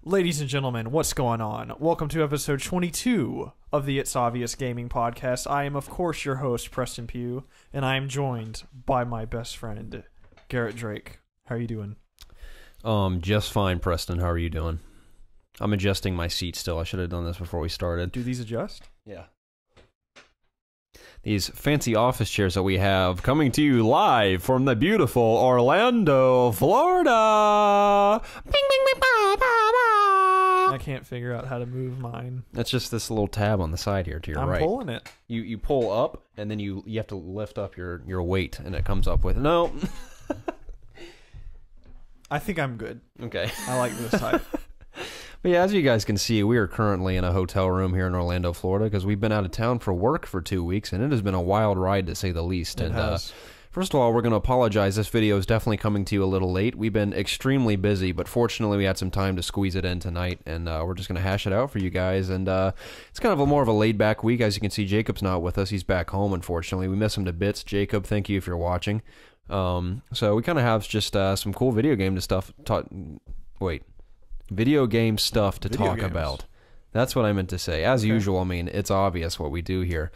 Ladies and gentlemen, what's going on? Welcome to episode 22 of the It's Obvious Gaming Podcast. I am, of course, your host, Preston Pugh, and I am joined by my best friend, Garrett Drake. How are you doing? Just fine, Preston. How are you doing? I'm adjusting my seat still. I should have done this before we started. Do these adjust? Yeah. These fancy office chairs that we have coming to you live from the beautiful Orlando, Florida. Bing, bing, bing, ba, ba, ba. I can't figure out how to move mine. That's just this little tab on the side here to your right. I'm pulling it. You pull up, and then you have to lift up your weight, and it comes up with... No. I think I'm good. Okay. I like this type. But yeah, as you guys can see, we are currently in a hotel room here in Orlando, Florida, because we've been out of town for work for 2 weeks, and it has been a wild ride, to say the least. It has. First of all, we're going to apologize. This video is definitely coming to you a little late. We've been extremely busy, but fortunately we had some time to squeeze it in tonight, and we're just going to hash it out for you guys. And it's kind of more of a laid-back week. As you can see, Jacob's not with us. He's back home, unfortunately. We miss him to bits. Jacob, thank you if you're watching. So we kind of have just some cool video game stuff to talk about. That's what I meant to say. As usual, I mean, it's obvious what we do here.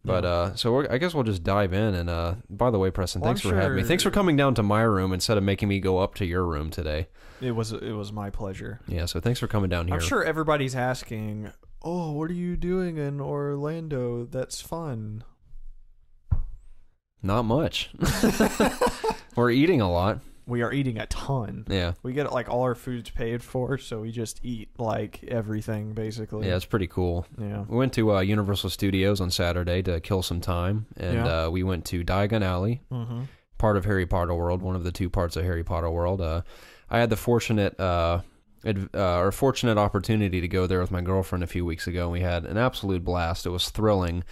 But I guess we'll just dive in. And by the way, Preston, thanks for having me. Thanks for coming down to my room instead of making me go up to your room today. It was my pleasure. Yeah, so thanks for coming down here. I'm sure everybody's asking, "Oh, what are you doing in Orlando? That's fun." Not much. We're eating a lot. We are eating a ton. Yeah. We get like all our food's paid for, so we just eat like everything basically. Yeah, it's pretty cool. Yeah. We went to Universal Studios on Saturday to kill some time, and we went to Diagon Alley, part of Harry Potter World, one of the two parts of Harry Potter World. I had the fortunate opportunity to go there with my girlfriend a few weeks ago, and we had an absolute blast. It was thrilling.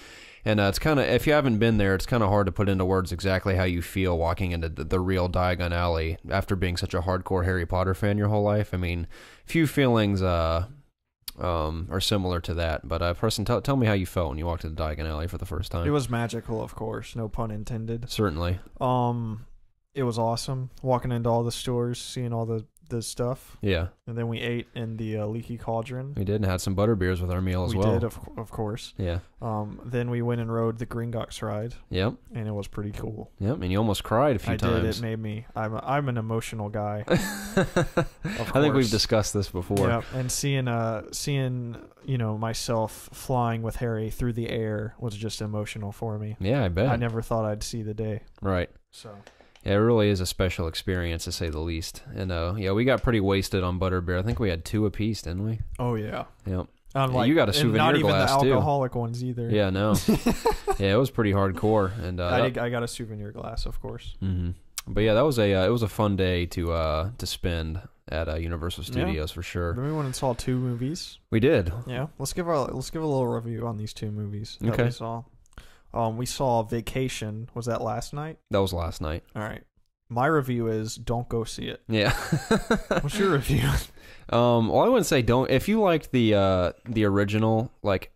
And it's kind of, if you haven't been there, it's kind of hard to put into words exactly how you feel walking into the real Diagon Alley after being such a hardcore Harry Potter fan your whole life. I mean, few feelings are similar to that. But Preston, tell me how you felt when you walked into Diagon Alley for the first time. It was magical, of course, no pun intended. Certainly. It was awesome walking into all the stores, seeing all the stuff. Yeah. And then we ate in the Leaky Cauldron. We did, and had some butterbeers with our meal as well. We did, of course. Yeah. Then we went and rode the Gringotts ride. Yep. And it was pretty cool. Yep, and you almost cried a few times. I did. It made me... I'm an emotional guy. I think we've discussed this before. Yeah, and seeing myself flying with Harry through the air was just emotional for me. Yeah, I bet. I never thought I'd see the day. Right. So... Yeah, it really is a special experience, to say the least. And we got pretty wasted on butterbeer. I think we had 2 apiece, didn't we? Oh yeah. Yep. Like, you got a souvenir not even glass the alcoholic ones either. Yeah, no. Yeah, it was pretty hardcore. And I got a souvenir glass, of course. Mm-hmm. But yeah, that was it was a fun day to spend at Universal Studios for sure. Then we went and saw 2 movies. We did. Yeah. Let's give a little review on these 2 movies that we saw. We saw Vacation. Was that last night? That was last night. All right. My review is don't go see it. Yeah. What's your review? Well, I wouldn't say don't. If you like the original, like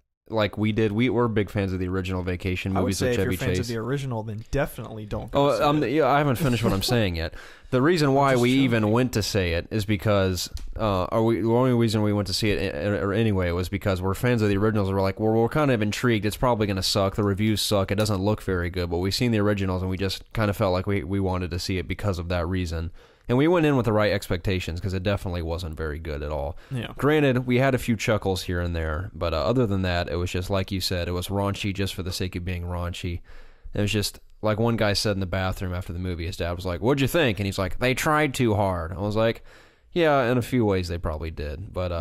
we did, we're big fans of the original Vacation movies with Chevy Chase. I would say if you're fans of the original, then definitely don't go see it. Yeah, I haven't finished what I'm saying yet. The reason why we even went to say it is because, the only reason we went to see it anyway was because we're fans of the originals. And we're like, we're kind of intrigued. It's probably going to suck. The reviews suck. It doesn't look very good. But we've seen the originals, and we just kind of felt like we wanted to see it because of that reason. And we went in with the right expectations because it definitely wasn't very good at all. Yeah. Granted, we had a few chuckles here and there, but other than that, it was just like you said. It was raunchy just for the sake of being raunchy. It was just like one guy said in the bathroom after the movie. His dad was like, "What'd you think?" And he's like, "They tried too hard." I was like, "Yeah, in a few ways they probably did." But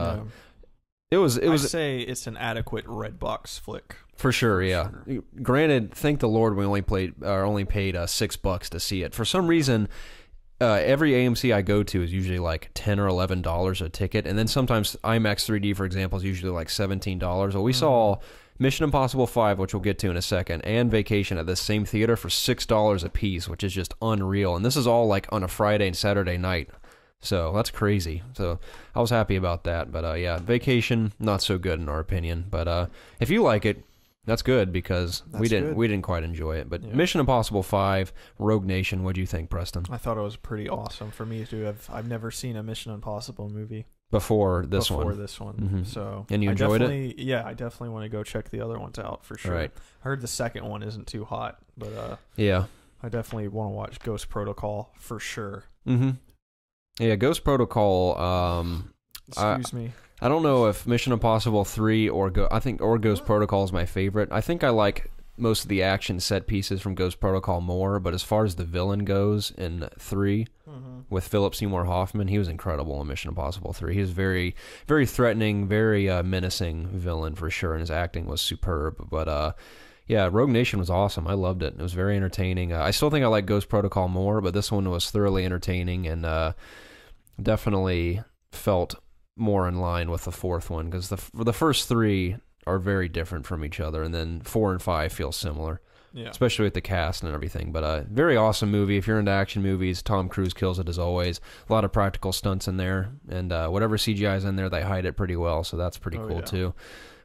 it was. I'd say it's an adequate red box flick. For sure, yeah. Sure. Granted, thank the Lord we only paid $6 to see it. For some reason, every AMC I go to is usually like $10 or $11 a ticket, and then sometimes IMAX 3D, for example, is usually like $17. Well, we saw Mission Impossible 5, which we'll get to in a second, and Vacation at the same theater for $6 a piece, which is just unreal. And this is all like on a Friday and Saturday night. So that's crazy. So I was happy about that. But yeah, Vacation, not so good in our opinion. But if you like it, that's good because we didn't quite enjoy it. But yeah. Mission Impossible 5, Rogue Nation, what'd you think, Preston? I thought it was pretty awesome for me to have. I've never seen a Mission Impossible movie. before this one. Mm-hmm. So and you enjoyed it? Yeah, I definitely want to go check the other ones out for sure. Right. I heard the second one isn't too hot, but yeah, I definitely want to watch Ghost Protocol for sure. Mm-hmm. Yeah, Ghost Protocol. Excuse me. I don't know if Mission Impossible 3 or Ghost Protocol is my favorite. I think I like most of the action set pieces from Ghost Protocol more, but as far as the villain goes in 3 with Philip Seymour Hoffman, he was incredible in Mission Impossible 3. He was very, very threatening, very menacing villain for sure, and his acting was superb. But yeah, Rogue Nation was awesome. I loved it. It was very entertaining. I still think I like Ghost Protocol more, but this one was thoroughly entertaining and definitely felt more in line with the fourth one, because the first 3 are very different from each other, and then 4 and 5 feel similar, especially with the cast and everything. But very awesome movie. If you're into action movies, Tom Cruise kills it as always. A lot of practical stunts in there, and whatever CGI is in there, they hide it pretty well, so that's pretty cool too.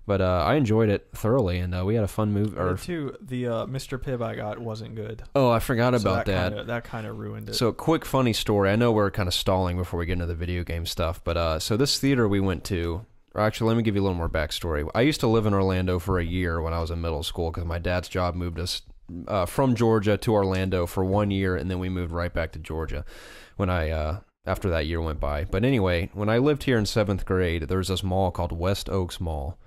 But I enjoyed it thoroughly, and we had a fun movie. The Mr. Pibb I got wasn't good. Oh, I forgot about that. That kind of ruined it. So, quick funny story. I know we're kind of stalling before we get into the video game stuff, but so this theater we went to, or actually, let me give you a little more backstory. I used to live in Orlando for a year when I was in middle school, because my dad's job moved us from Georgia to Orlando for 1 year, and then we moved right back to Georgia when after that year went by. But anyway, when I lived here in 7th grade, there was this mall called West Oaks Mall.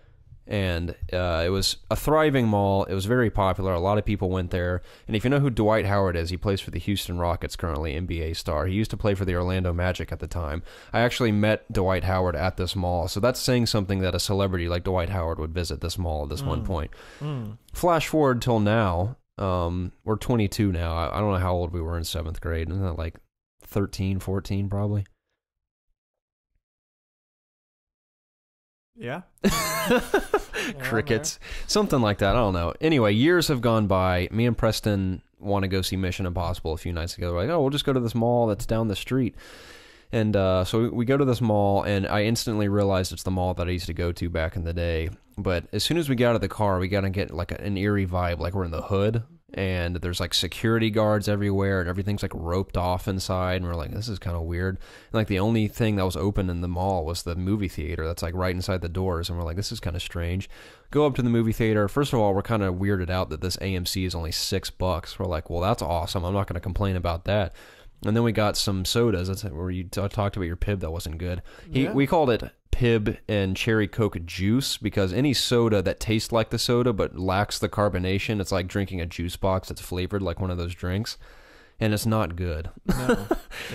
And it was a thriving mall. It was very popular. A lot of people went there. And if you know who Dwight Howard is, he plays for the Houston Rockets currently, NBA star. He used to play for the Orlando Magic at the time. I actually met Dwight Howard at this mall. So that's saying something that a celebrity like Dwight Howard would visit this mall at this one point. Flash forward till now. We're 22 now. I don't know how old we were in 7th grade. Isn't that like 13, 14 probably? Yeah. Crickets. Something like that. I don't know. Anyway, years have gone by. Me and Preston want to go see Mission Impossible a few nights ago. We're like, oh, we'll just go to this mall that's down the street. And so we go to this mall, and I instantly realized it's the mall that I used to go to back in the day. But as soon as we got out of the car, we got to get like an eerie vibe, like we're in the hood. And there's like security guards everywhere, and everything's like roped off inside, and we're like, this is kind of weird. And like the only thing that was open in the mall was the movie theater that's like right inside the doors, and we're like, this is kind of strange. Go up to the movie theater. First of all, we're kind of weirded out that this AMC is only $6. We're like, well, that's awesome. I'm not going to complain about that. And then we got some sodas. That's where you talked about your Pibb that wasn't good. We called it Pibb and Cherry Coke juice, because any soda that tastes like the soda but lacks the carbonation, it's like drinking a juice box that's flavored like one of those drinks, and it's not good. No,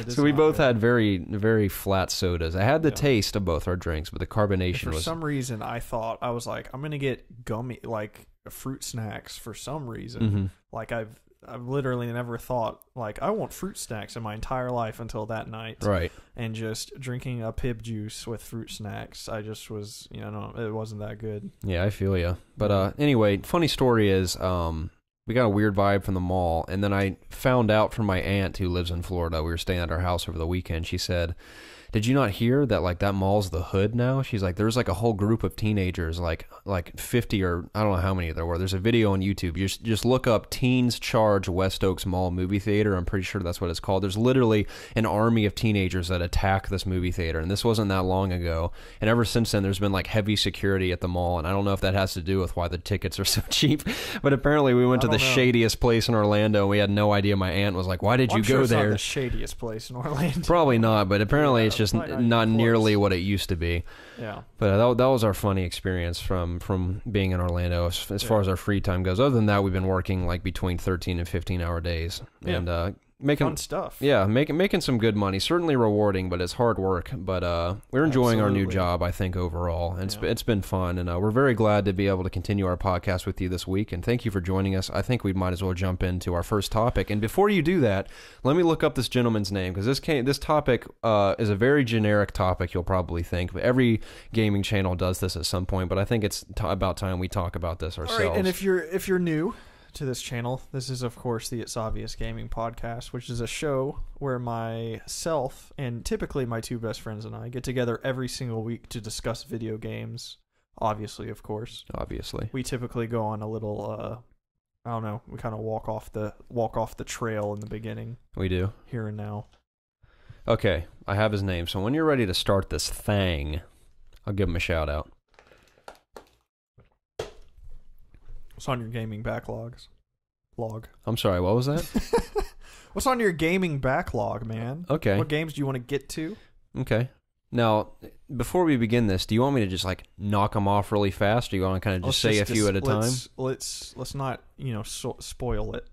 so we both had very, very flat sodas. I had the taste of both our drinks, but the carbonation was... For some reason, I was like, I'm going to get gummy, like fruit snacks for some reason. Like I've literally never thought, like, I want fruit snacks in my entire life until that night. Right. And just drinking a Pibb juice with fruit snacks, I just was, it wasn't that good. Yeah, I feel you. But anyway, funny story is, we got a weird vibe from the mall, and then I found out from my aunt who lives in Florida. We were staying at her house over the weekend. She said, did you not hear that, like, that mall's the hood now? She's like, there's like a whole group of teenagers, like 50 or I don't know how many there were. There's a video on YouTube. You just look up Teens Charge West Oaks Mall Movie Theater. I'm pretty sure that's what it's called. There's literally an army of teenagers that attack this movie theater, and this wasn't that long ago. And ever since then, there's been like heavy security at the mall, and I don't know if that has to do with why the tickets are so cheap, but apparently we went to the shadiest place in Orlando, and we had no idea. My aunt was like, why did you go there? It's not the shadiest place in Orlando. Probably not, but apparently it's just not nearly what it used to be. Yeah. But that was our funny experience from being in Orlando as far as our free time goes. Other than that, we've been working like between 13 and 15-hour days. Yeah. And making fun stuff. Yeah, making some good money. Certainly rewarding, but it's hard work. But we're enjoying our new job, I think, overall. And it's been fun, and we're very glad to be able to continue our podcast with you this week. And thank you for joining us. I think we might as well jump into our first topic. And before you do that, let me look up this gentleman's name, because this topic is a very generic topic. You'll probably think, but every gaming channel does this at some point. But I think it's about time we talk about this ourselves. All right, and if you're new to this channel, this is of course the It's Obvious Gaming Podcast, which is a show where myself and typically my two best friends and I get together every single week to discuss video games. Obviously, we typically go on a little I don't know, we kind of walk off the trail in the beginning. We do. Here and now. Okay, I have his name. So when you're ready to start this thing, I'll give him a shout out. What's on your gaming backlogs? Log. I'm sorry, what was that? What's on your gaming backlog, man? Okay. What games do you want to get to? Okay. Now, before we begin this, do you want me to just like knock them off really fast, or do you want to kind of just say a few at a time? Let's not spoil it.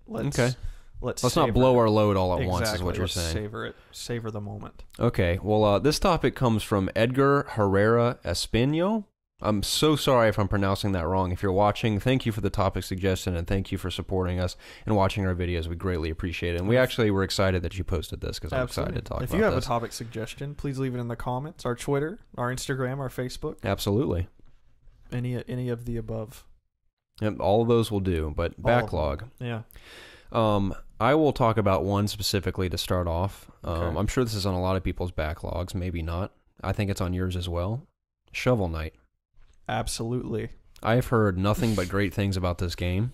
Let's not blow our load all at once, is what you're let's saying. Savor the moment. Okay. Well, this topic comes from Edgar Herrera Espino. I'm so sorry if I'm pronouncing that wrong. If you're watching, thank you for the topic suggestion, and thank you for supporting us and watching our videos. We greatly appreciate it. And we actually were excited that you posted this because I'm excited to talk about this. If you have a topic suggestion, please leave it in the comments. Our Twitter, our Instagram, our Facebook. Absolutely. Any of the above. Yep, all of those will do, but All backlog. Yeah. I will talk about one specifically to start off. Okay. I'm sure this is on a lot of people's backlogs, maybe not. I think it's on yours as well. Shovel Knight. Absolutely. I've heard nothing but great things about this game.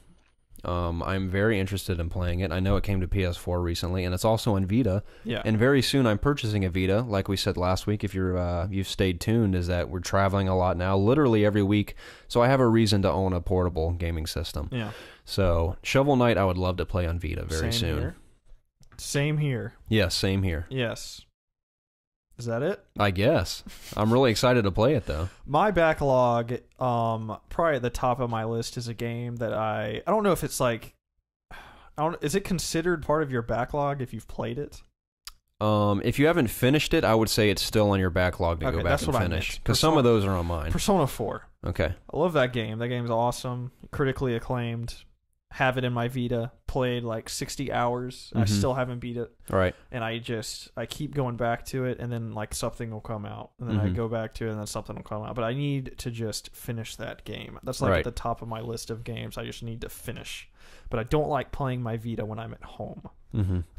I'm very interested in playing it. I know it came to PS4 recently, and it's also on Vita. Yeah. And very soon I'm purchasing a Vita. Like we said last week, if you've stayed tuned, is that we're traveling a lot now, literally every week. So I have a reason to own a portable gaming system. Yeah. So Shovel Knight, I would love to play on Vita very soon. Here. Same here. Yes, same here. Yes. Is that it? I guess. I'm really excited to play it, though. My backlog, probably at the top of my list, is a game that I don't know if it's like, is it considered part of your backlog if you've played it? If you haven't finished it, I would say it's still on your backlog to go back and finish. Because some of those are on mine. Persona 4. Okay. I love that game. That game's awesome. Critically acclaimed. Have it in my Vita. Played like 60 hours. I still haven't beat it. Right. And I keep going back to it, and then like something will come out, and then I go back to it, and then something will come out. But I need to just finish that game. That's like at the top of my list of games I just need to finish. But I don't like playing my Vita when I'm at home.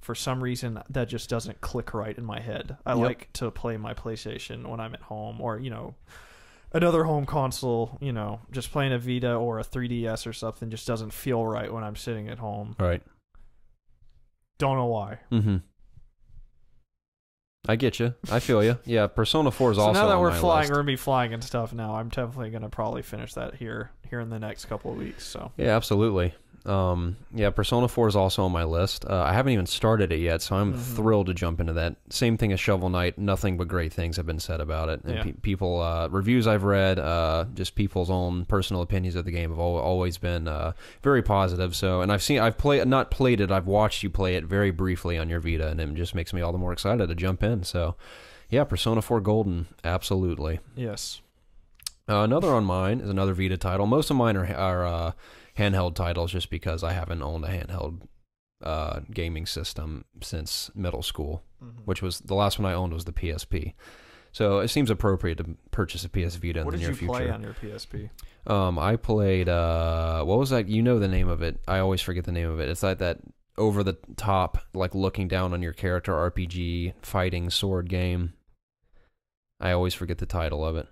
For some reason, that just doesn't click right in my head. I like to play my PlayStation when I'm at home, or another home console, just playing a Vita or a 3DS or something just doesn't feel right when I'm sitting at home. Right. Don't know why. I get you. I feel you. Yeah, Persona 4 is also on my list. So now that we're going to be flying and stuff now, I'm definitely going to probably finish that here in the next couple of weeks. So yeah, absolutely. Persona 4 is also on my list. I haven't even started it yet, so I'm thrilled to jump into that. Same thing as Shovel Knight. Nothing but great things have been said about it. And people, reviews I've read, just people's own personal opinions of the game have always been very positive. So, and I've not played it. I've watched you play it very briefly on your Vita, and it just makes me all the more excited to jump in. So, yeah, Persona 4 Golden, absolutely. Yes. Another on mine is another Vita title. Most of mine are handheld titles, just because I haven't owned a handheld gaming system since middle school, which was the last one I owned was the PSP. So it seems appropriate to purchase a PS Vita in the near future. What did you play on your PSP? I played what was that? You know the name of it. I always forget the name of it. It's like that over the top, like looking down on your character RPG fighting sword game. I always forget the title of it.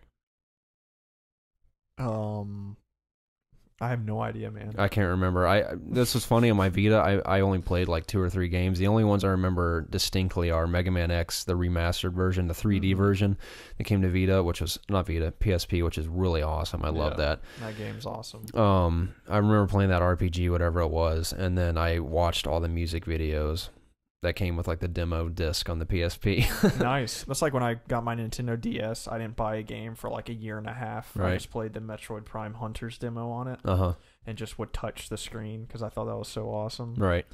I have no idea, man. I can't remember. This was funny on my Vita. I only played like 2 or 3 games. The only ones I remember distinctly are Mega Man X, the remastered version, the 3D version that came to Vita, which was not Vita, PSP, which is really awesome. I love that. That game's awesome. I remember playing that RPG, whatever it was, and then I watched all the music videos that came with like the demo disc on the PSP. Nice. That's like when I got my Nintendo DS. I didn't buy a game for like a year and a half. Right. I just played the Metroid Prime Hunters demo on it. And just would touch the screen because I thought that was so awesome. Right.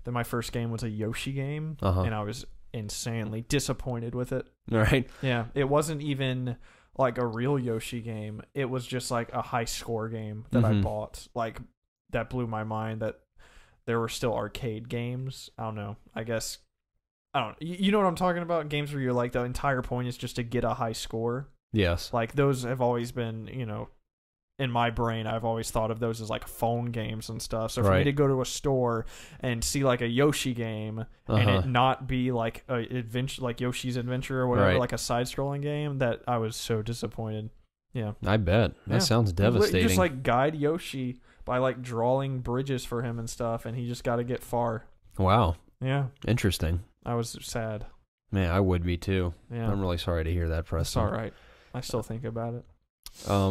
Then my first game was a Yoshi game, and I was insanely disappointed with it. Right. Yeah. It wasn't even like a real Yoshi game. It was just like a high score game that I bought. Like, that blew my mind that there were still arcade games. I don't know. I guess, I don't. You know what I'm talking about? Games where you're like, the entire point is just to get a high score. Yes. Like, those have always been, in my brain, I've always thought of those as like phone games and stuff. So for me to go to a store and see like a Yoshi game and it not be like a adventure, like Yoshi's Adventure or whatever, like a side-scrolling game, that I was so disappointed. Yeah. I bet. That sounds devastating. You just like guide Yoshi by like drawing bridges for him and stuff, and he just got to get far. Wow. Yeah. Interesting. I was sad. Man, I would be too. Yeah. I'm really sorry to hear that, It's Preston. all right. I still think about it.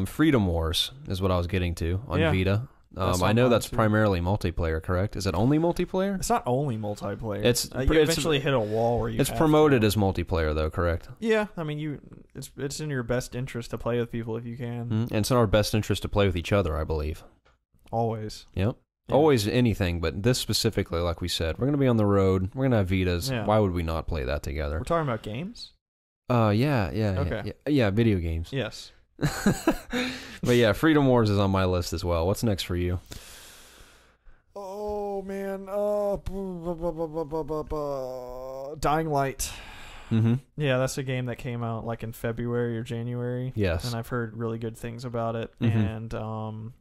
Freedom Wars is what I was getting to on Vita. I know that's primarily multiplayer, correct? Is it only multiplayer? It's not only multiplayer. It's you eventually hit a wall where you. It's promoted as multiplayer, though, correct? Yeah, I mean, it's in your best interest to play with people if you can. And it's in our best interest to play with each other, I believe. Always. Yep. Yeah. Always anything, but this specifically, like we said, we're going to be on the road. We're going to have Vitas. Yeah. Why would we not play that together? We're talking about games? Yeah, video games. Yes. But yeah, Freedom Wars is on my list as well. What's next for you? Oh, man. Dying Light. Mm-hmm. Yeah, that's a game that came out like in February or January. Yes. And I've heard really good things about it. Mm-hmm. And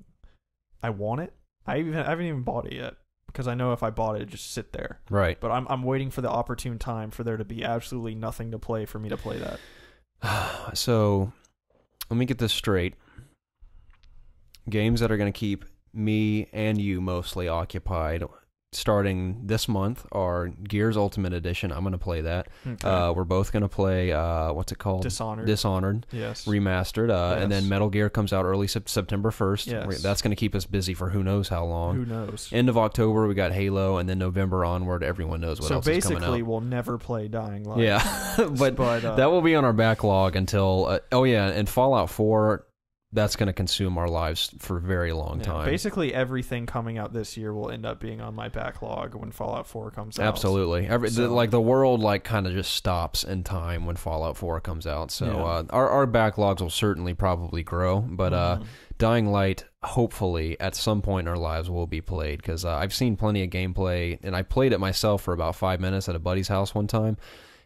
I want it. I haven't even bought it yet because I know if I bought it, it'd just sit there. Right. But I'm waiting for the opportune time for there to be absolutely nothing to play for me to play that. So, let me get this straight. Games that are going to keep me and you mostly occupied starting this month are Gears Ultimate Edition. I'm going to play that. Okay. We're both going to play, what's it called? Dishonored. Yes. Remastered. And then Metal Gear comes out early September 1st. Yes. That's going to keep us busy for who knows how long. Who knows? End of October, we got Halo, and then November onward, everyone knows what else is coming out. So basically, we'll never play Dying Light. Yeah, but that will be on our backlog until, and Fallout 4... that's going to consume our lives for a very long time. Basically, everything coming out this year will end up being on my backlog when Fallout 4 comes out. Absolutely. The world kind of just stops in time when Fallout 4 comes out. So our backlogs will certainly probably grow, but Dying Light, hopefully, at some point in our lives will be played, because I've seen plenty of gameplay, and I played it myself for about 5 minutes at a buddy's house one time.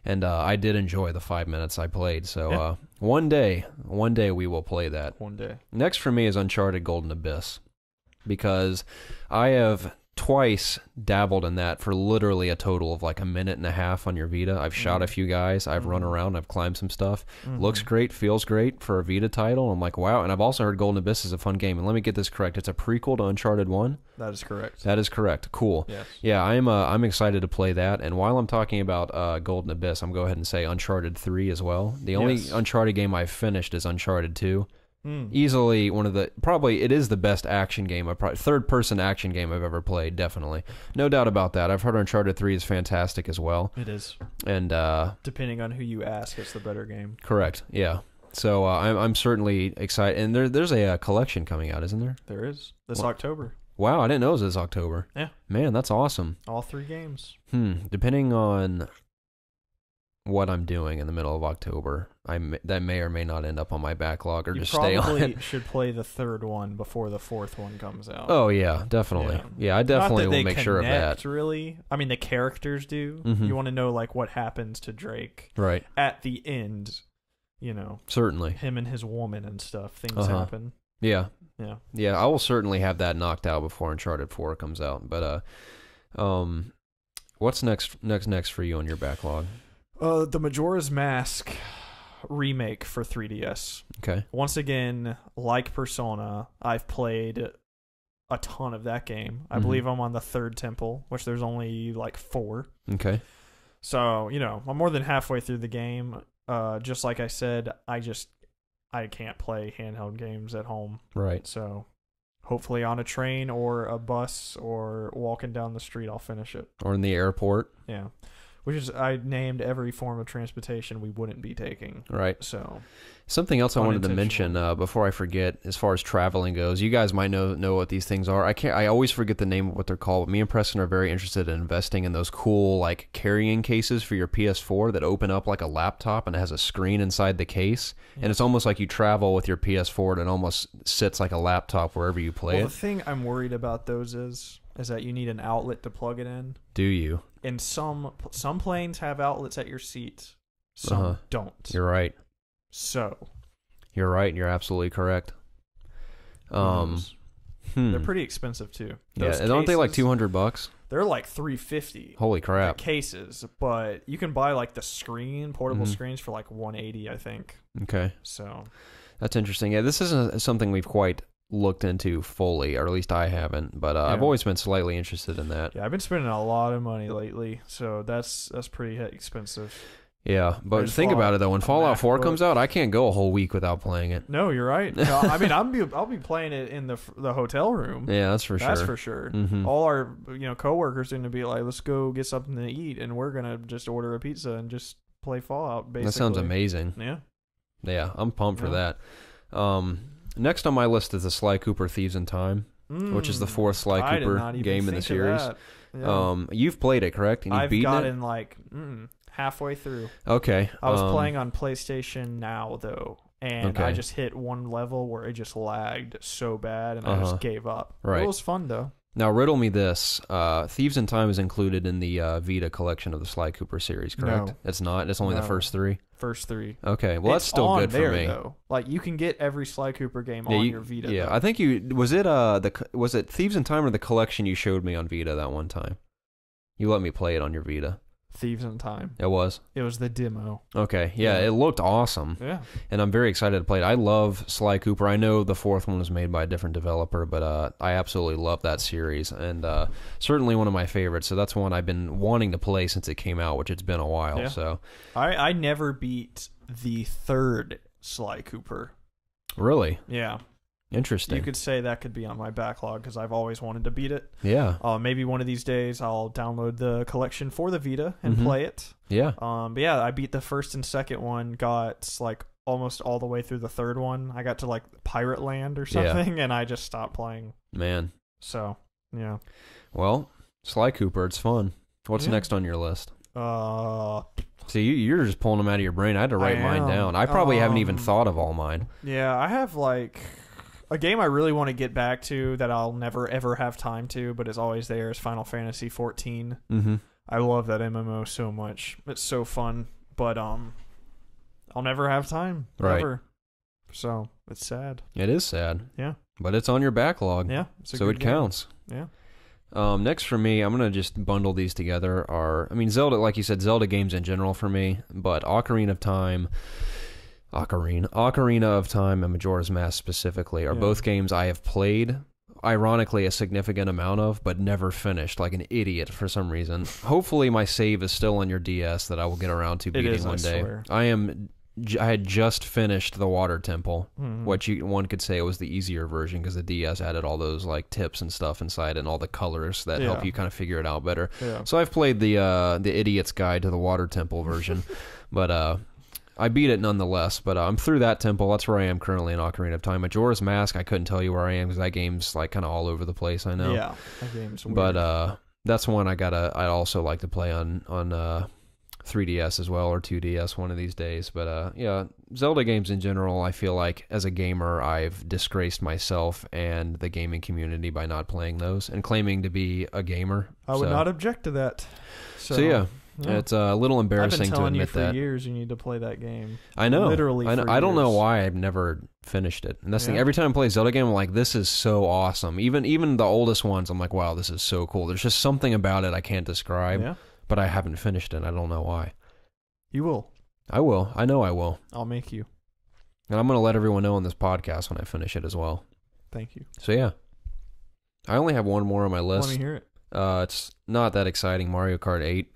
And I did enjoy the 5 minutes I played. So one day we will play that. One day. Next for me is Uncharted Golden Abyss, because I have twice dabbled in that for literally a total of like a minute and a half on your Vita. I've shot a few guys. I've run around. I've climbed some stuff. Looks great. Feels great for a Vita title. I'm like, wow. And I've also heard Golden Abyss is a fun game. And let me get this correct. It's a prequel to Uncharted 1? That is correct. That is correct. Cool. Yes. Yeah, I'm excited to play that. And while I'm talking about Golden Abyss, I'm going to go ahead and say Uncharted 3 as well. The only Uncharted game I've finished is Uncharted 2. Easily one of the, probably it is the best action game, third-person action game I've ever played, definitely. No doubt about that. I've heard Uncharted 3 is fantastic as well. It is. And depending on who you ask, it's the better game. Correct, yeah. So I'm certainly excited. And there's a collection coming out, isn't there? There is. This October. Wow, I didn't know it was this October. Yeah. Man, that's awesome. All 3 games. Depending on what I'm doing in the middle of October, that may or may not end up on my backlog or just stay on it. You probably should play the 3rd one before the 4th one comes out. Oh yeah, definitely. Yeah, I definitely will make sure of that. Really, I mean the characters do. You want to know like what happens to Drake, right? At the end, certainly him and his woman and stuff. Things happen. Yeah. Yeah. I will certainly have that knocked out before Uncharted 4 comes out. But what's next for you on your backlog? The Majora's Mask remake for 3DS. Okay. Once again, like Persona, I've played a ton of that game. I believe I'm on the 3rd temple, which there's only like 4. Okay. So, I'm more than halfway through the game. Just like I said, I can't play handheld games at home. Right. So hopefully on a train or a bus or walking down the street, I'll finish it. Or in the airport. Yeah. Which is, I named every form of transportation we wouldn't be taking. Right. So, something else I wanted to mention before I forget, as far as traveling goes, you guys might know what these things are. I always forget the name of what they're called. But me and Preston are very interested in investing in those cool like carrying cases for your PS4 that open up like a laptop and it has a screen inside the case, and it's almost like you travel with your PS4 and it almost sits like a laptop wherever you play it. The thing I'm worried about those is that you need an outlet to plug it in. Do you? And some planes have outlets at your seat. Some don't. You're right. So. You're right. You're absolutely correct. They're pretty expensive too. Those cases, aren't they like $200? They're like $350. Holy crap! The cases, but you can buy like the portable screens for like $180, I think. Okay. So. That's interesting. Yeah, this isn't something we've quite looked into fully, or at least I haven't, but I've always been slightly interested in that. Yeah, I've been spending a lot of money lately, so that's pretty expensive. Yeah, but There's think about it though. When Fallout 4 MacBook. comes out, I can't go a whole week without playing it. No, you're right. No, I mean, I'll be playing it in the hotel room. Yeah, that's for sure. That's for sure. Mhm. All our coworkers are going to be like, let's go get something to eat, and we're gonna just order a pizza and just play Fallout. Basically, That sounds amazing. Yeah. Yeah, I'm pumped for that. Next on my list is the Sly Cooper Thieves in Time, which is the fourth Sly I did Cooper not even game in the think of series. that. Yeah. You've played it, correct? And you've I've beaten it? gotten like halfway through. Okay. I was playing on PlayStation Now though, and Okay. I just hit one level where it just lagged so bad, and I just gave up. Right. It was fun though. Now, riddle me this. Thieves in Time is included in the Vita collection of the Sly Cooper series, correct? No. It's not? It's only the No. first three? First three. Okay, well, It's that's still on good there, for me. Though. Like, you can get every Sly Cooper game Yeah, on you- your Vita. Yeah, though. I think was it Thieves in Time or the collection you showed me on Vita that one time? You let me play it on your Vita. Thieves in Time. It was? It was the demo. Okay, yeah, Yeah. it looked awesome. Yeah. And I'm very excited to play it. I love Sly Cooper. I know the fourth one was made by a different developer, but I absolutely love that series, and certainly one of my favorites. So that's one I've been wanting to play since it came out, which it's been a while. Yeah. So I never beat the third Sly Cooper. really Yeah. interesting. You could say that could be on my backlog because I've always wanted to beat it. Yeah, Maybe one of these days I'll download the collection for the Vita and play it. yeah. But yeah, I beat the first and second one, got like almost all the way through the third one. I got to like Pirate Land or something, and I just stopped playing. Man. So, yeah. Well, Sly Cooper, it's fun. What's Yeah. next on your list? Uh, See, you're just pulling them out of your brain. I had to write mine am. down. I probably haven't even thought of all mine. yeah, I have like a game I really want to get back to that I'll never ever have time to, but is always there is Final Fantasy 14. Mm-hmm. I love that MMO so much. It's so fun, but I'll never have time. Right. Ever. So, it's sad. It is sad. Yeah. But it's on your backlog. Yeah. It's a So good it game. counts. Yeah. Next for me, I'm going to just bundle these together. Zelda, like you said, Zelda games in general for me, but Ocarina of Time, and Majora's Mask specifically are both games I have played, ironically, a significant amount of, but never finished, like an idiot for some reason. Hopefully my save is still on your DS that I will get around to beating one day. Swear. I had just finished the Water Temple, Mhm. which one could say was the easier version because the DS added all those like tips and stuff inside it and all the colors that help Yeah. you kind of figure it out better. Yeah. So I've played the Idiot's Guide to the Water Temple version, but I beat it nonetheless. But I'm through that temple. That's where I am currently in Ocarina of Time. Majora's Mask, I couldn't tell you where I am because that game's like kind of all over the place. I know. Yeah. That game's weird. But that's one I'd also like to play on 3DS as well, or 2DS one of these days. But yeah, Zelda games in general, I feel like as a gamer I've disgraced myself and the gaming community by not playing those and claiming to be a gamer. I would not object to that. So yeah, it's a little I've embarrassing been to telling you admit for that. years you need to play that game. I know. Literally I know. for I don't know years. why I've never finished it. And that's the thing. Yeah. Every time I play a Zelda game, I'm like, this is so awesome. Even the oldest ones, I'm like, wow, this is so cool. There's just something about it I can't describe, Yeah. but I haven't finished it. I don't know why. You will. I will. I know I will. I'll make you. And I'm going to let everyone know on this podcast when I finish it as well. Thank you. So yeah. I only have one more on my list. Let me hear it. It's not that exciting, Mario Kart 8.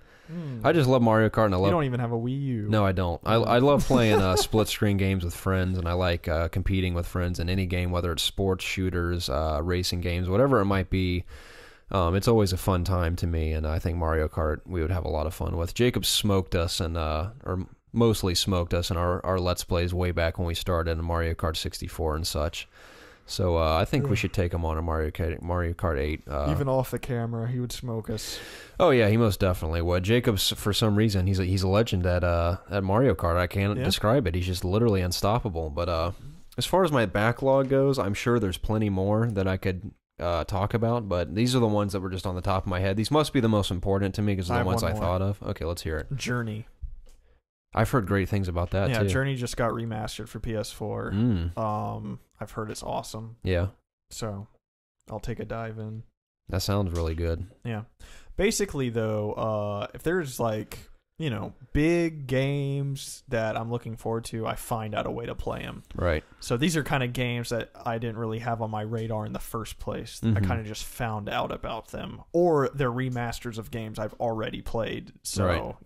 I just love Mario Kart, and I love... You don't even have a Wii U. No, I don't. I love playing split-screen games with friends, and I like competing with friends in any game, whether it's sports, shooters, racing games, whatever it might be. It's always a fun time to me, and I think Mario Kart we would have a lot of fun with. Jacob smoked us, or mostly smoked us in our Let's Plays way back when we started in Mario Kart 64 and such. So I think we should take him on a Mario Kart 8. Even off the camera, he would smoke us. Oh yeah, he most definitely would. Jacob's, for some reason, he's a legend at Mario Kart. I can't describe it. He's just literally unstoppable. But as far as my backlog goes, I'm sure there's plenty more that I could talk about. But these are the ones that were just on the top of my head. These must be the most important to me because they're the ones I thought of. Okay, let's hear it. Journey. I've heard great things about that too. Yeah, Journey just got remastered for PS4. I've heard it's awesome. Yeah. So I'll take a dive in. That sounds really good. Yeah. Basically, though, if there's like, big games that I'm looking forward to, I find out a way to play them. Right. So these are kind of games that I didn't really have on my radar in the first place. I kind of just found out about them. Or they're remasters of games I've already played. So, right.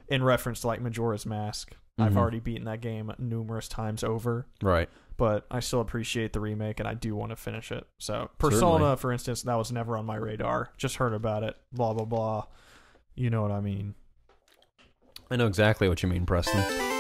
in reference to like Majora's Mask. I've already beaten that game numerous times over. Right. But I still appreciate the remake, and I do want to finish it. So Persona, certainly. For instance, that was never on my radar. Just heard about it. Blah, blah, blah. You know what I mean. I know exactly what you mean, Preston.